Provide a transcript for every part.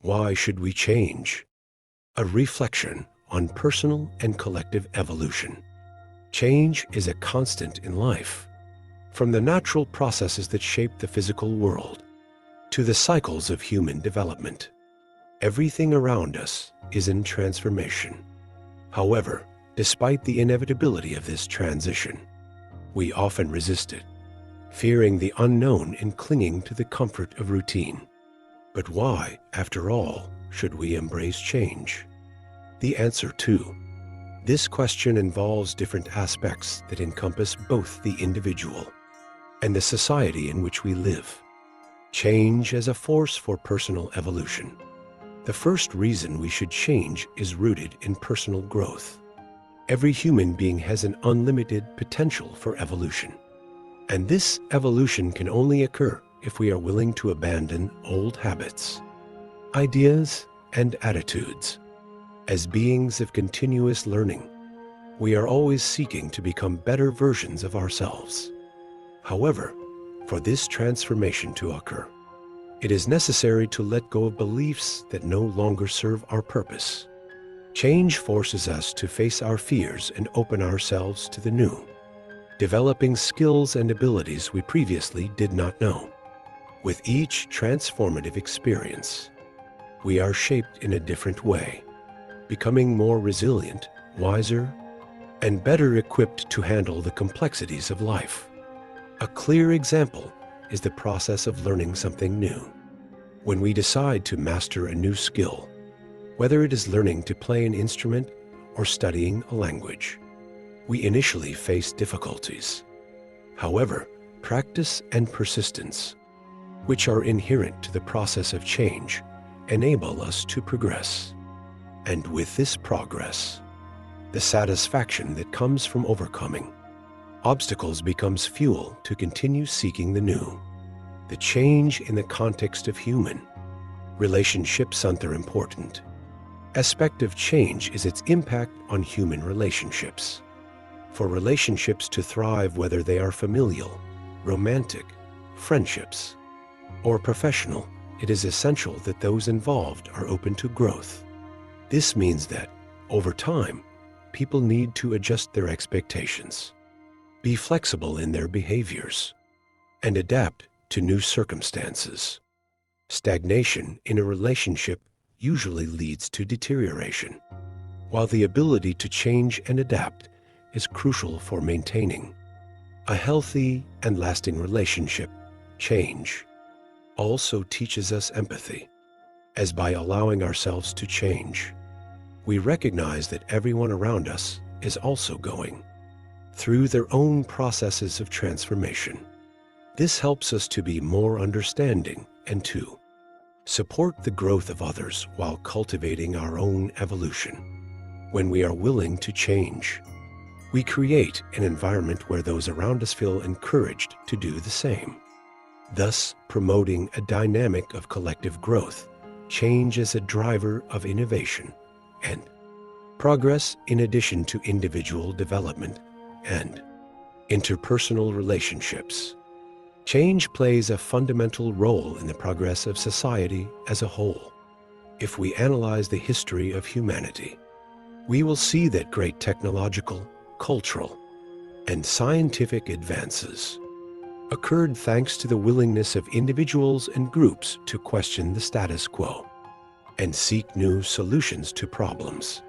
Why should we change? A reflection on personal and collective evolution. Change is a constant in life. From the natural processes that shape the physical world to the cycles of human development, everything around us is in transformation. However, despite the inevitability of this transition, we often resist it, fearing the unknown and clinging to the comfort of routine. But why, after all, should we embrace change? The answer to this question involves different aspects that encompass both the individual and the society in which we live. Change as a force for personal evolution. The first reason we should change is rooted in personal growth. Every human being has an unlimited potential for evolution, and this evolution can only occur if we are willing to abandon old habits, ideas, and attitudes. As beings of continuous learning, we are always seeking to become better versions of ourselves. However, for this transformation to occur, it is necessary to let go of beliefs that no longer serve our purpose. Change forces us to face our fears and open ourselves to the new, developing skills and abilities we previously did not know. With each transformative experience, we are shaped in a different way, becoming more resilient, wiser, and better equipped to handle the complexities of life. A clear example is the process of learning something new. When we decide to master a new skill, whether it is learning to play an instrument or studying a language, we initially face difficulties. However, practice and persistence, which are inherent to the process of change, enable us to progress. And with this progress, the satisfaction that comes from overcoming obstacles becomes fuel to continue seeking the new. The change in the context of human relationships are important. Aspect of change is its impact on human relationships. For relationships to thrive, whether they are familial, romantic, friendships, or professional, it is essential that those involved are open to growth. This means that, over time, people need to adjust their expectations, be flexible in their behaviors, and adapt to new circumstances. Stagnation in a relationship usually leads to deterioration, while the ability to change and adapt is crucial for maintaining a healthy and lasting relationship. Change also teaches us empathy, as by allowing ourselves to change, we recognize that everyone around us is also going through their own processes of transformation. This helps us to be more understanding and to support the growth of others while cultivating our own evolution. When we are willing to change, we create an environment where those around us feel encouraged to do the same, thus promoting a dynamic of collective growth. Change as a driver of innovation and progress, in addition to individual development and interpersonal relationships. Change plays a fundamental role in the progress of society as a whole. If we analyze the history of humanity, we will see that great technological, cultural, and scientific advances occurred thanks to the willingness of individuals and groups to question the status quo and seek new solutions to problems.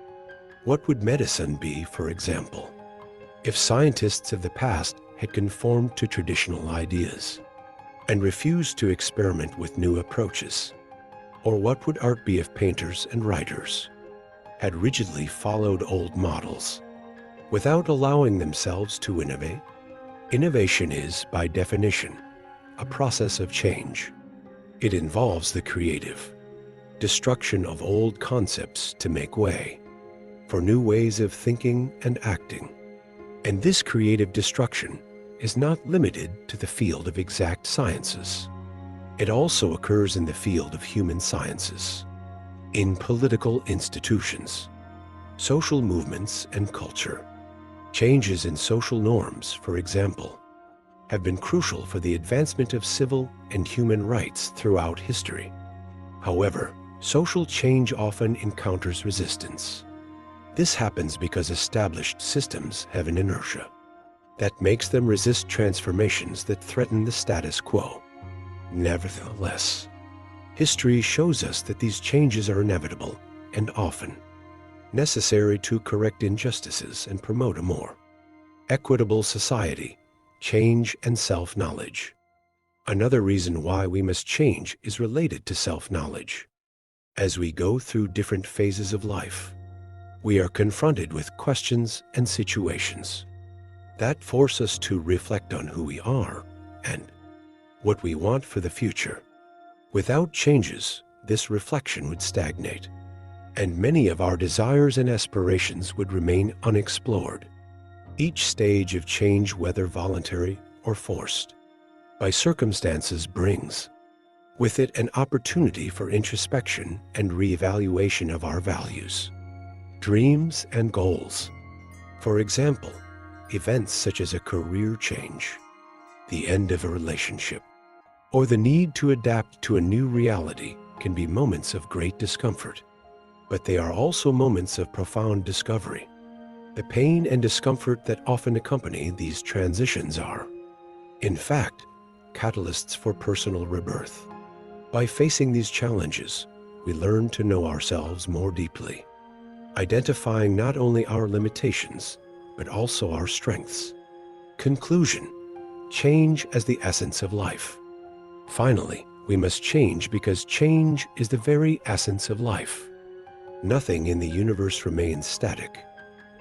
What would medicine be, for example, if scientists of the past had conformed to traditional ideas and refused to experiment with new approaches? Or what would art be if painters and writers had rigidly followed old models without allowing themselves to innovate? Innovation is, by definition, a process of change. It involves the creative destruction of old concepts to make way for new ways of thinking and acting. And this creative destruction is not limited to the field of exact sciences. It also occurs in the field of human sciences, in political institutions, social movements, and culture. Changes in social norms, for example, have been crucial for the advancement of civil and human rights throughout history. However, social change often encounters resistance. This happens because established systems have an inertia that makes them resist transformations that threaten the status quo. Nevertheless, history shows us that these changes are inevitable and often necessary to correct injustices and promote a more equitable society. Change and self-knowledge. Another reason why we must change is related to self-knowledge. As we go through different phases of life, we are confronted with questions and situations that force us to reflect on who we are and what we want for the future. Without changes, this reflection would stagnate, and many of our desires and aspirations would remain unexplored. Each stage of change, whether voluntary or forced by circumstances, brings with it an opportunity for introspection and reevaluation of our values, dreams, and goals. For example, events such as a career change, the end of a relationship, or the need to adapt to a new reality can be moments of great discomfort, but they are also moments of profound discovery. The pain and discomfort that often accompany these transitions are, in fact, catalysts for personal rebirth. By facing these challenges, we learn to know ourselves more deeply, identifying not only our limitations, but also our strengths. Conclusion: change as the essence of life. Finally, we must change because change is the very essence of life. Nothing in the universe remains static,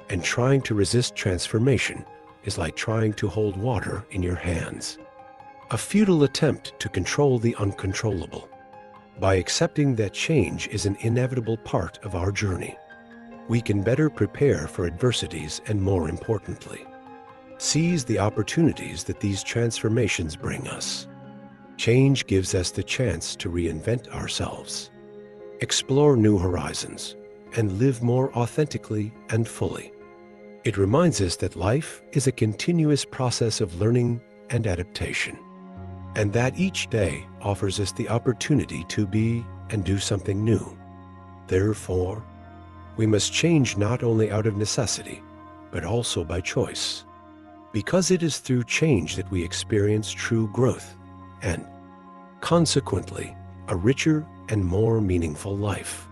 and trying to resist transformation is like trying to hold water in your hands, a futile attempt to control the uncontrollable. By accepting that change is an inevitable part of our journey, we can better prepare for adversities and, more importantly, seize the opportunities that these transformations bring us. Change gives us the chance to reinvent ourselves, explore new horizons, and live more authentically and fully. It reminds us that life is a continuous process of learning and adaptation, and that each day offers us the opportunity to be and do something new. Therefore, we must change not only out of necessity, but also by choice, because it is through change that we experience true growth and, consequently, a richer and more meaningful life.